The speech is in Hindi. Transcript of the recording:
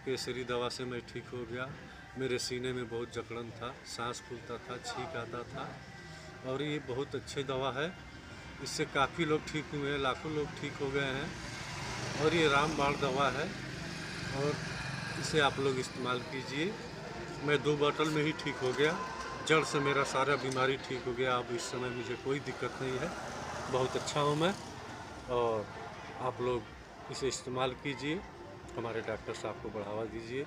केसरी दवा से मैं ठीक हो गया। मेरे सीने में बहुत जकड़न था, सांस फूलता था, छींक आता था, और ये बहुत अच्छी दवा है। इससे काफ़ी लोग ठीक हुए हैं, लाखों लोग ठीक हो गए हैं। और ये रामबाण दवा है और इसे आप लोग इस्तेमाल कीजिए। मैं 2 बोतल में ही ठीक हो गया। जड़ से मेरा सारा बीमारी ठीक हो गया। अब इस समय मुझे कोई दिक्कत नहीं है, बहुत अच्छा हूँ मैं। और आप लोग इसे इस्तेमाल कीजिए, हमारे डॉक्टर साहब को बढ़ावा दीजिए।